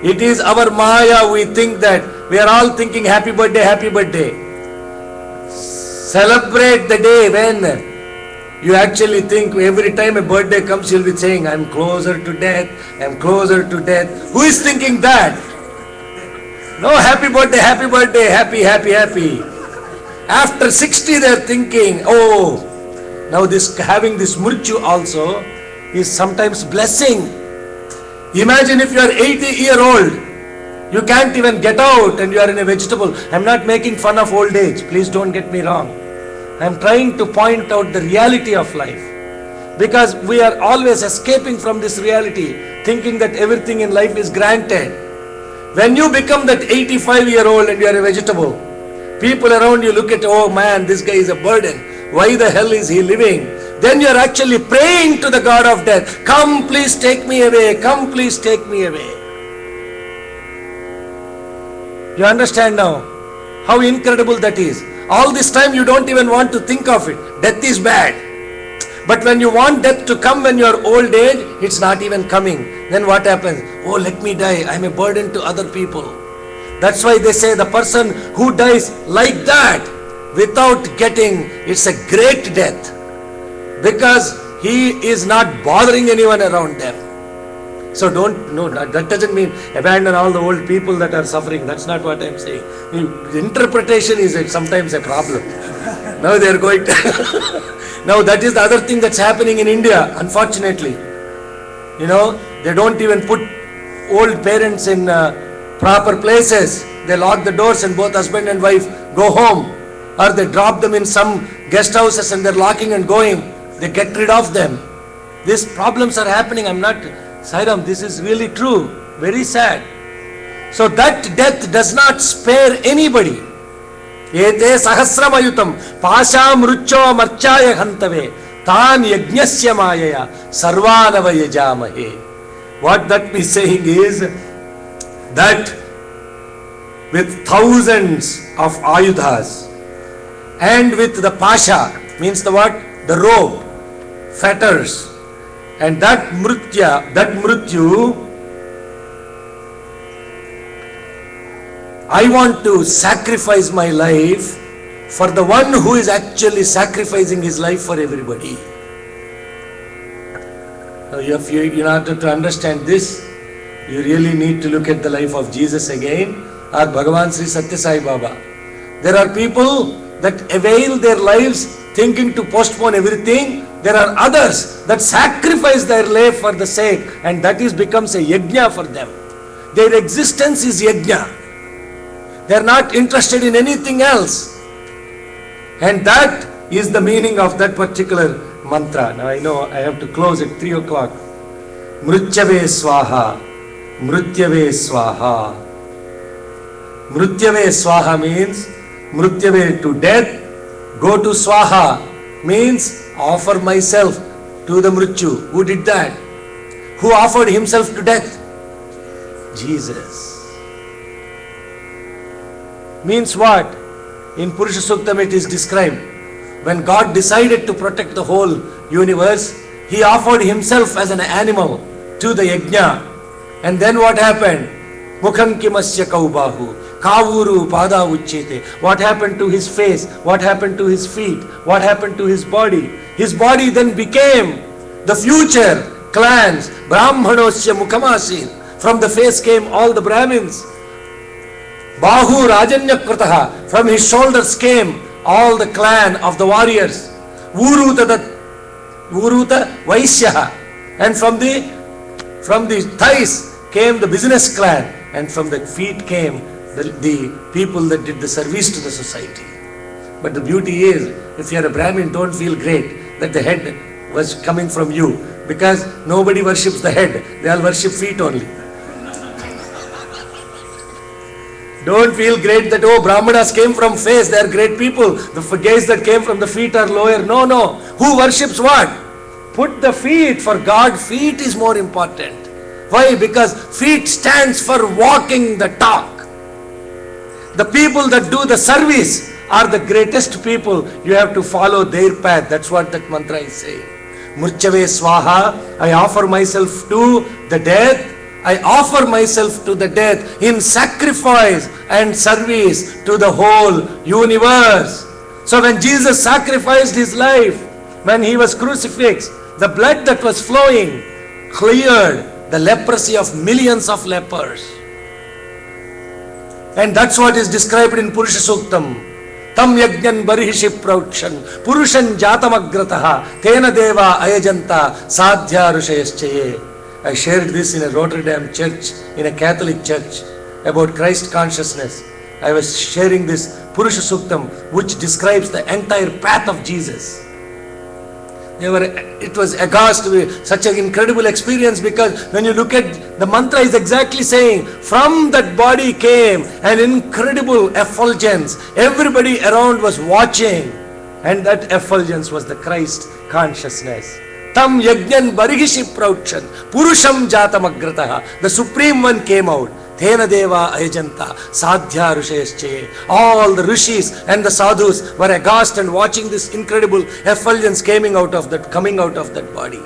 It is our maya. We think that we are all thinking happy birthday, happy birthday. Celebrate the day when you actually think every time a birthday comes, you'll be saying, I'm closer to death, I'm closer to death. Who is thinking that? No, happy birthday, happy, happy. After 60, they're thinking, oh, now this having this mrityu also is sometimes blessing. Imagine if you are 80-year-old, you can't even get out and you are in a vegetable. I'm not making fun of old age, please don't get me wrong. I'm trying to point out the reality of life. Because we are always escaping from this reality, thinking that everything in life is granted. When you become that 85-year-old and you are a vegetable, people around you look at, oh man, this guy is a burden. Why the hell is he living? Then you are actually praying to the God of death. Come, please take me away. Come, please take me away. You understand now how incredible that is? All this time you don't even want to think of it. Death is bad. But when you want death to come when you are old age, it's not even coming. Then what happens? Oh, let me die. I'm a burden to other people. That's why they say the person who dies like that, without getting, it's a great death. Because he is not bothering anyone around them. So that doesn't mean abandon all the old people that are suffering. That's not what I'm saying. The interpretation is sometimes a problem. Now they are going to... Now that is the other thing that's happening in India, unfortunately. You know, they don't even put old parents in proper places. They lock the doors and both husband and wife go home. Or they drop them in some guest houses and they're locking and going. They get rid of them. These problems are happening. I'm not... Sairam, this is really true. Very sad. So that death does not spare anybody. Ete sahasramayutam pasha mrucho marchaya hantave tan yajnasya mayaya sarvanava yajamahe. What that is saying is that with thousands of ayudhas and with the pasha, means the what? The robe, fetters, and that mrityu, I want to sacrifice my life for the one who is actually sacrificing his life for everybody. Now, in order to understand this, you really need to look at the life of Jesus again, or Bhagavan Sri Satya Sai Baba. There are people that avail their lives thinking to postpone everything. There are others that sacrifice their life for the sake, and that becomes a yajna for them. Their existence is yajna. They are not interested in anything else. And that is the meaning of that particular mantra. Now I know I have to close at 3 o'clock. Mrutyave swaha. Mrutyave swaha. Mrutyave swaha means mrutyave to death. Go to swaha means offer myself to the mrityu. Who did that? Who offered himself to death? Jesus. Means what? In Purusha Suktam it is described. When God decided to protect the whole universe, He offered Himself as an animal to the yajna. And then what happened? Mukham kimasya kaubahu. Kavuru pada uchchete. What happened to his face? What happened to his feet? What happened to his body? His body then became the future clans. Brahmanosya mukhamasin. From the face came all the Brahmins. Bahu Rajanyakrataha. From his shoulders came all the clan of the warriors. Vuruta Vaishyaha. And from the thighs came the business clan. And from the feet came the people that did the service to the society. But the beauty is, if you are a Brahmin, don't feel great that the head was coming from you. Because nobody worships the head. They all worship feet only. Don't feel great that, oh, Brahmanas came from face, they are great people. The gays that came from the feet are lower. No, no. Who worships what? Put the feet. For God, feet is more important. Why? Because feet stands for walking the talk. The people that do the service are the greatest people. You have to follow their path. That's what that mantra is saying. Murchave swaha, I offer myself to the death. I offer myself to the death in sacrifice and service to the whole universe. So when Jesus sacrificed his life, when he was crucifixed, the blood that was flowing cleared the leprosy of millions of lepers. And that's what is described in Purusha Suktam. Tam yajnan barihishi praukshan purushan jatamagratah tena deva ayajanta sadhya rushayaschaye. I shared this in a Rotterdam church, in a Catholic church, about Christ consciousness. I was sharing this Purusha Suktam, which describes the entire path of Jesus. It was aghast with such an incredible experience, because when you look at the mantra, is exactly saying, from that body came an incredible effulgence. Everybody around was watching, and that effulgence was the Christ consciousness. Tam yajnan barihishi praukshan purusham jatamagratah. The Supreme One came out. Thena deva ayajanta sadhya rushayaschaye. All the rishis and the sadhus were aghast and watching this incredible effulgence coming out of that body.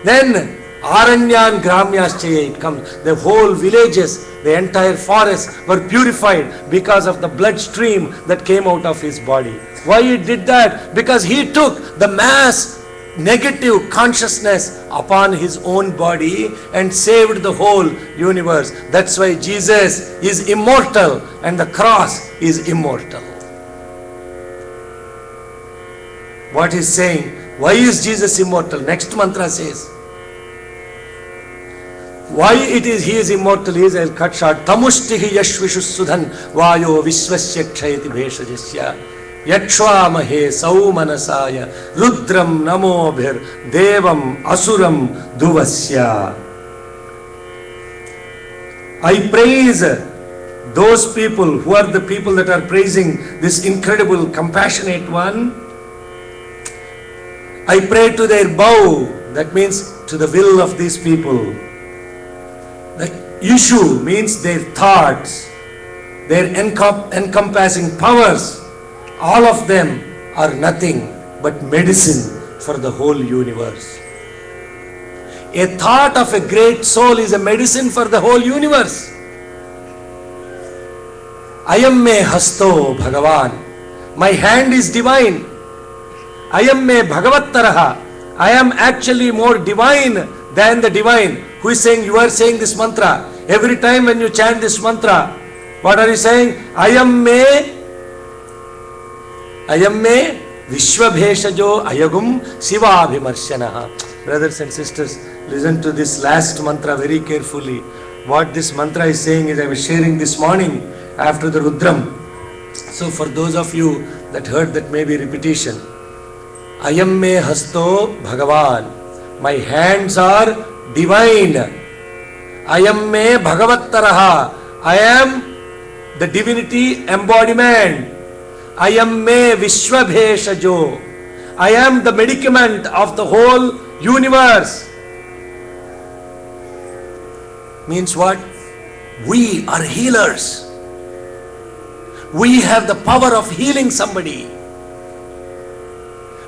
Then Aranyan Gramyaschaye, it comes. The whole villages, the entire forest were purified because of the blood stream that came out of his body. Why he did that? Because he took the mass negative consciousness upon his own body and saved the whole universe. That's why Jesus is immortal and the cross is immortal. What he's saying, why is Jesus immortal? Next mantra says, why it is he is immortal is, I'll cut short. Tamushtihi yashvishu sudhan vayo visvasya kshayati bheshajasya Yakshwamahe saumanasaya rudram namobhir devam asuram duvasya. I praise those people who are the people that are praising this incredible compassionate one. I pray to their bow, that means to the will of these people. The issue means their thoughts, their encompassing powers. All of them are nothing but medicine for the whole universe. A thought of a great soul is a medicine for the whole universe. Ayam me hasto Bhagavan. My hand is divine. Ayam me Bhagavattaraha. I am actually more divine than the divine. Who is saying? You are saying this mantra. Every time when you chant this mantra, what are you saying? Ayam me Vishwabheshajo Ayagum Sivabhimarshanaha. Brothers and sisters, listen to this last mantra very carefully. What this mantra is saying is, I was sharing this morning after the Rudram. So for those of you that heard that maybe repetition. Ayam me hasto Bhagavan. My hands are divine. Ayam me Bhagavattaraha. I am the divinity embodiment. I am me Vishwabheshajo. I am the medicament of the whole universe. Means what? We are healers. We have the power of healing somebody.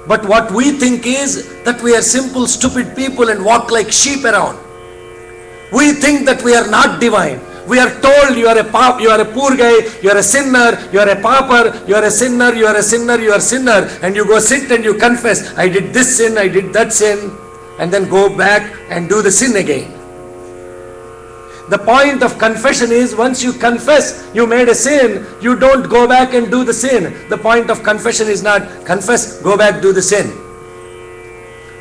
But what we think is that we are simple, stupid people and walk like sheep around. We think that we are not divine. We are told you are a poor guy, you are a sinner, you are a pauper, you are a sinner, you are a sinner, you are a sinner, and you go sit and you confess, I did this sin, I did that sin, and then go back and do the sin again. The point of confession is, once you confess you made a sin, you don't go back and do the sin. The point of confession is not confess, go back, do the sin.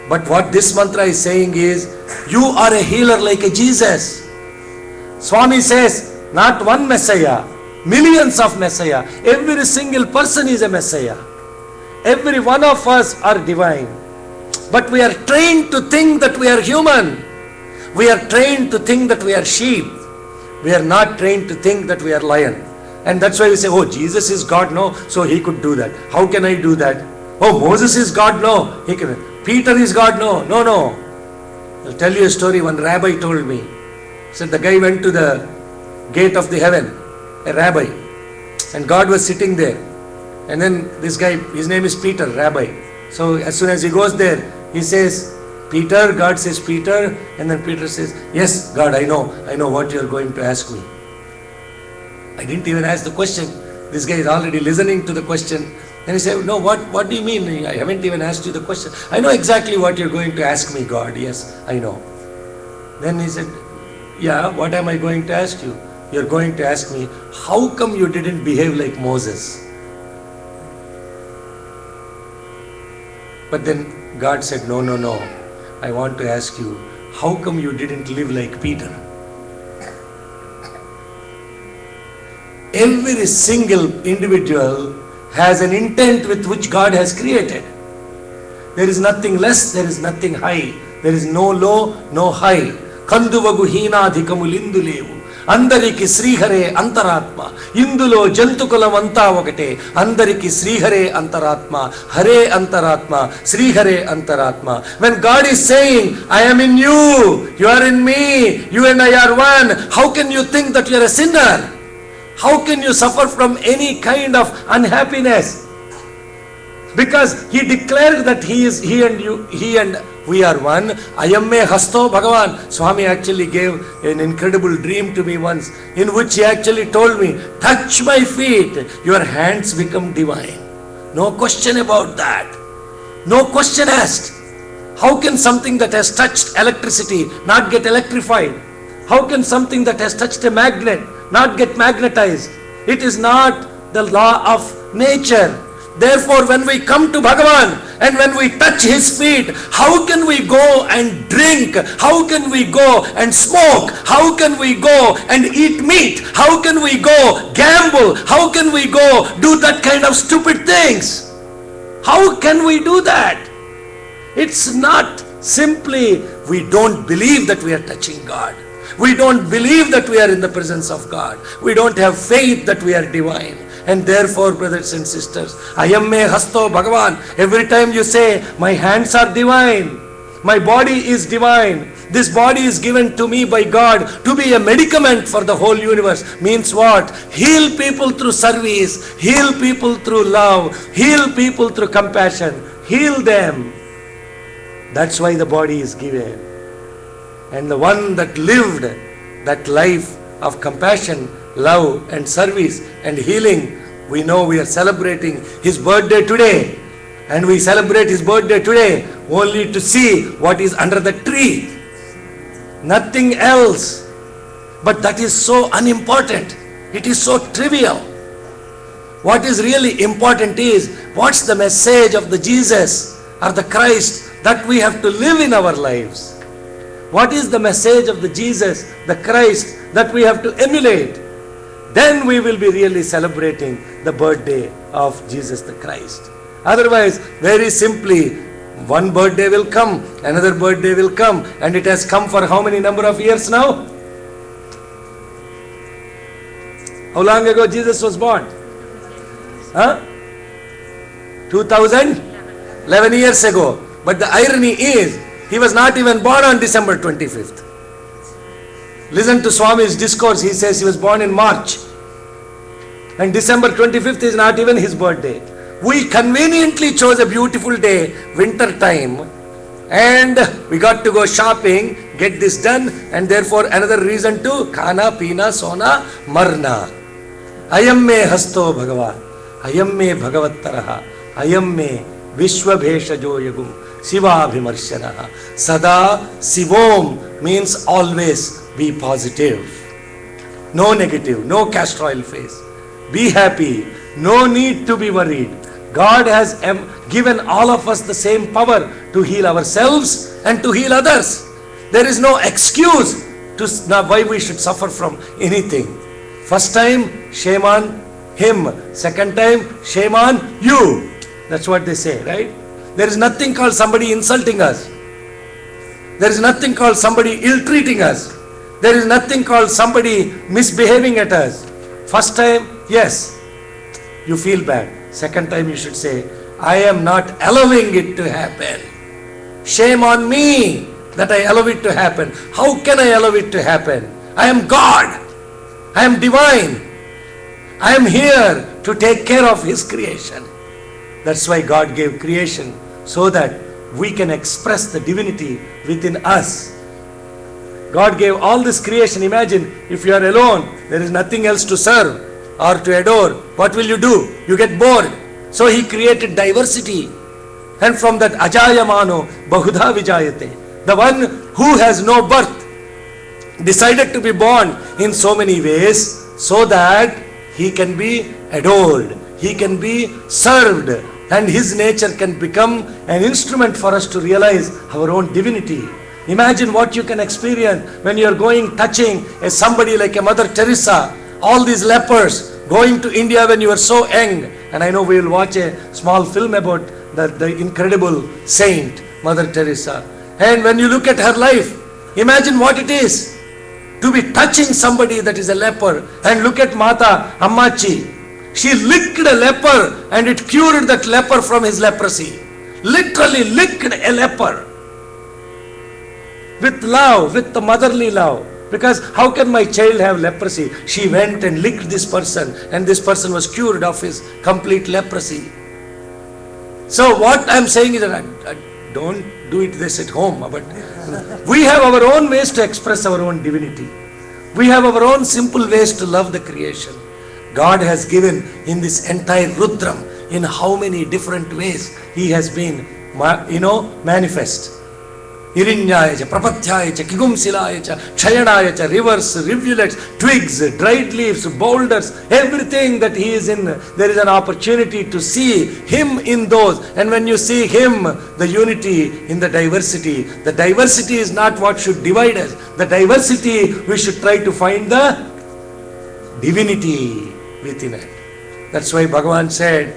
But what this mantra is saying is, you are a healer like a Jesus. Swami says, not one Messiah, millions of Messiah. Every single person is a Messiah. Every one of us are divine. But we are trained to think that we are human. We are trained to think that we are sheep. We are not trained to think that we are lion. And that's why we say, oh, Jesus is God, no, so he could do that. How can I do that? Oh, Moses is God, no, he can. Peter is God, no. I'll tell you a story. One rabbi told me. He said the guy went to the gate of the heaven, a rabbi, and God was sitting there. And then this guy, his name is Peter, rabbi. So as soon as he goes there, he says, Peter, God says, Peter, and then Peter says, yes, God, I know what you are going to ask me. I didn't even ask the question. This guy is already listening to the question. And he said, no, what do you mean? I haven't even asked you the question. I know exactly what you're going to ask me, God. Yes, I know. Then he said, yeah, what am I going to ask you? You're going to ask me, how come you didn't behave like Moses? But then God said, no. I want to ask you, how come you didn't live like Peter? Every single individual has an intent with which God has created. There is nothing less, there is nothing high. There is no low, no high. Kanduvagu heenadhikamulindu levu. Andariki Srihare Antaratma. Indulo Jantukulam anta okate. Andariki Srihare Antaratma. Hare Antaratma. Srihare Antaratma. When God is saying, I am in you, you are in me, you and I are one, how can you think that you are a sinner? How can you suffer from any kind of unhappiness? Because he declared that he and we are one. Ayamme hasto Bhagavan. Swami actually gave an incredible dream to me once, in which he actually told me, touch my feet, your hands become divine. No question about that. No question asked. How can something that has touched electricity not get electrified? How can something that has touched a magnet not get magnetized? It is not the law of nature. Therefore, when we come to Bhagavan and when we touch his feet, how can we go and drink? How can we go and smoke? How can we go and eat meat? How can we go gamble? How can we go do that kind of stupid things? How can we do that? It's not simply we don't believe that we are touching God. We don't believe that we are in the presence of God. We don't have faith that we are divine. And therefore, brothers and sisters, Ayamme hasto Bhagavan. Every time you say, my hands are divine, my body is divine, this body is given to me by God to be a medicament for the whole universe, means what? Heal people through service, heal people through love, heal people through compassion, heal them. That's why the body is given. And the one that lived that life of compassion, love and service and healing, we know we are celebrating his birthday today. And we celebrate his birthday today only to see what is under the tree. Nothing else. But that is so unimportant. It is so trivial. What is really important is, what's the message of the Jesus or the Christ that we have to live in our lives? What is the message of the Jesus, the Christ that we have to emulate? Then we will be really celebrating the birthday of Jesus the Christ. Otherwise, very simply, one birthday will come, another birthday will come, and it has come for how many number of years now? How long ago Jesus was born? 2011 years ago. But the irony is, he was not even born on December 25th. Listen to Swami's discourse. He says he was born in March. And December 25th is not even his birthday. We conveniently chose a beautiful day, winter time, and we got to go shopping, get this done, and therefore another reason to khana, pina, sona, marna. Ayamme hasto Bhagavan. Ayamme bhagavattaraha. Ayamme vishwabheshajo yagum. Siva Bhimarshanaha. Sada Sivom means always be positive. No negative, no castor oil face. Be happy. No need to be worried. God has given all of us the same power to heal ourselves and to heal others. There is no excuse to why we should suffer from anything. First time, shame on him. Second time, shame on you. That's what they say, right? There is nothing called somebody insulting us. There is nothing called somebody ill-treating us. There is nothing called somebody misbehaving at us. First time, Yes, you feel bad. Second time you should say, I am not allowing it to happen. Shame on me that I allow it to happen. How can I allow it to happen? I am God. I am divine. I am here to take care of His creation. That's why God gave creation, so that we can express the divinity within us. God gave all this creation. Imagine if you are alone, there is nothing else to serve or to adore. What will you do? You get bored. So He created diversity. And from that ajayamano bahudha vijayate, the one who has no birth decided to be born in so many ways so that he can be adored, he can be served, and his nature can become an instrument for us to realize our own divinity. Imagine what you can experience when you are touching somebody like a Mother Teresa, all these lepers, going to India when you were so young. And I know we will watch a small film about the incredible saint, Mother Teresa. And when you look at her life, imagine what it is to be touching somebody that is a leper. And look at Mata Ammachi. She licked a leper and it cured that leper from his leprosy. Literally licked a leper. With love, with the motherly love. Because how can my child have leprosy? She went and licked this person, and this person was cured of his complete leprosy. So what I am saying is that don't do it this at home, but we have our own ways to express our own divinity. We have our own simple ways to love the creation. God has given in this entire Rudram, in how many different ways He has been, manifest. Irinyayacha, Prapatyayacha, Kigumsilayacha, Chayanayacha, rivers, rivulets, twigs, dried leaves, boulders, everything that He is in, there is an opportunity to see Him in those. And when you see Him, the unity in the diversity is not what should divide us. The diversity, we should try to find the divinity within it. That's why Bhagavan said,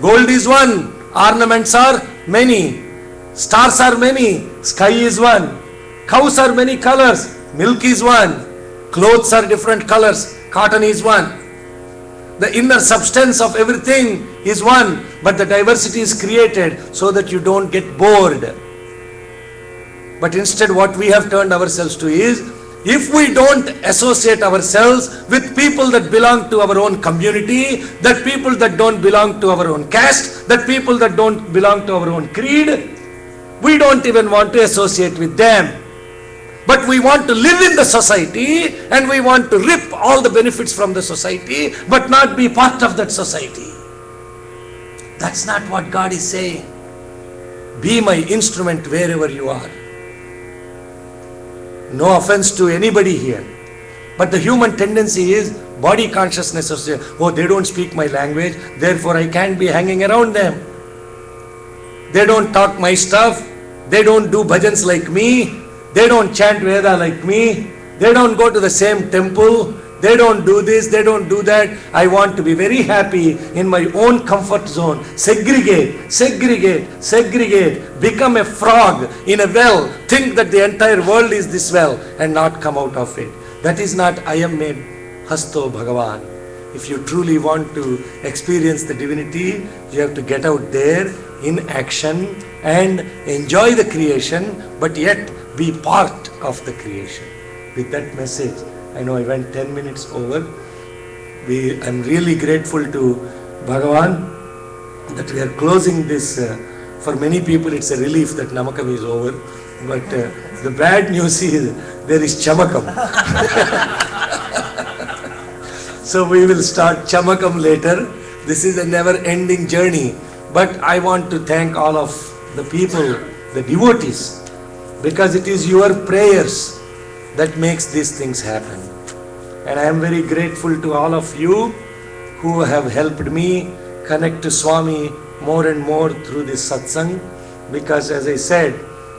gold is one, ornaments are many. Stars are many, sky is one, cows are many colors, milk is one, clothes are different colors, cotton is one. The inner substance of everything is one, but the diversity is created so that you don't get bored. But instead what we have turned ourselves to is, if we don't associate ourselves with people that belong to our own community, that people that don't belong to our own caste, that people that don't belong to our own creed, we don't even want to associate with them. But we want to live in the society and we want to reap all the benefits from the society but not be part of that society. That's not what God is saying. Be my instrument wherever you are. No offense to anybody here. But the human tendency is body consciousness of, they don't speak my language, therefore I can't be hanging around them. They don't talk my stuff. They don't do bhajans like me. They don't chant Veda like me. They don't go to the same temple. They don't do this. They don't do that. I want to be very happy in my own comfort zone. Segregate. Become a frog in a well. Think that the entire world is this well and not come out of it. That is not I am made Hasto Bhagavan. If you truly want to experience the divinity, you have to get out there in action and enjoy the creation, but yet be part of the creation. With that message, I know I went 10 minutes over. I'm really grateful to Bhagavan that we are closing this. For many people it's a relief that Namakam is over, but the bad news is there is Chamakam. So we will start Chamakam later. This is a never-ending journey. But I want to thank all of the people, the devotees, because it is your prayers that makes these things happen. And I am very grateful to all of you who have helped me connect to Swami more and more through this satsang, because as I said,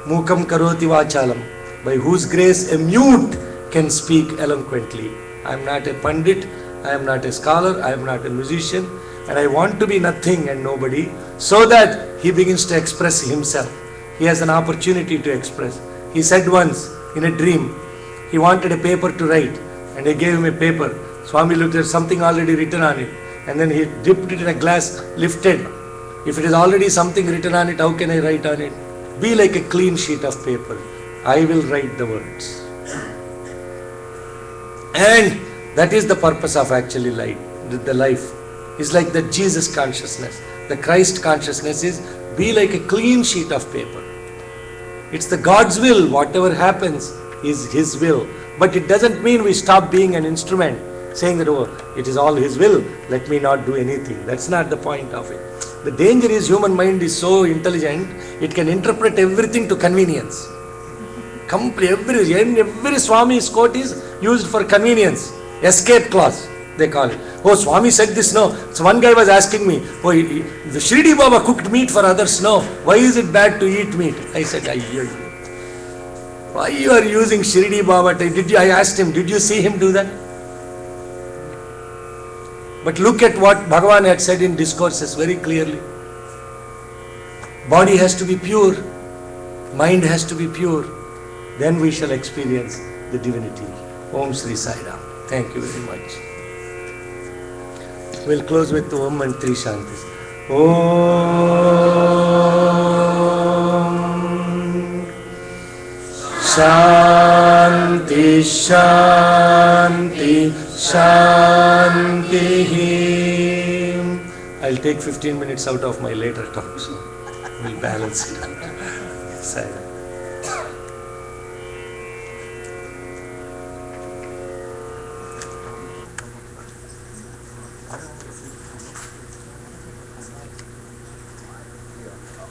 Mukam Karoti Vachalam, by whose grace a mute can speak eloquently. I am not a pandit, I am not a scholar, I am not a musician, and I want to be nothing and nobody, so that he begins to express himself. He has an opportunity to express. He said once in a dream, he wanted a paper to write, and I gave him a paper. Swami looked at something already written on it, and then he dipped it in a glass, lifted. If it is already something written on it, how can I write on it? Be like a clean sheet of paper. I will write the words. And that is the purpose of actually life. The life is like the Jesus consciousness. The Christ consciousness is be like a clean sheet of paper. It's the God's will. Whatever happens is His will. But it doesn't mean we stop being an instrument, saying that, oh, it is all His will, let me not do anything. That's not the point of it. The danger is human mind is so intelligent, it can interpret everything to convenience. Every Swami's quote is used for convenience. Escape clause, they call it. Oh, Swami said this, no. So one guy was asking me, oh, the Shirdi Baba cooked meat for others, no. Why is it bad to eat meat? I said, why you are using Shirdi Baba? I asked him, did you see him do that? But look at what Bhagavan had said in discourses very clearly. Body has to be pure, mind has to be pure, then we shall experience the divinity. Om Sri Sai Ram. Thank you very much. We'll close with Om and Three Shantis. Om Shanti Shanti Shanti. I'll take 15 minutes out of my later talk, so we'll balance it out. Sai Ram.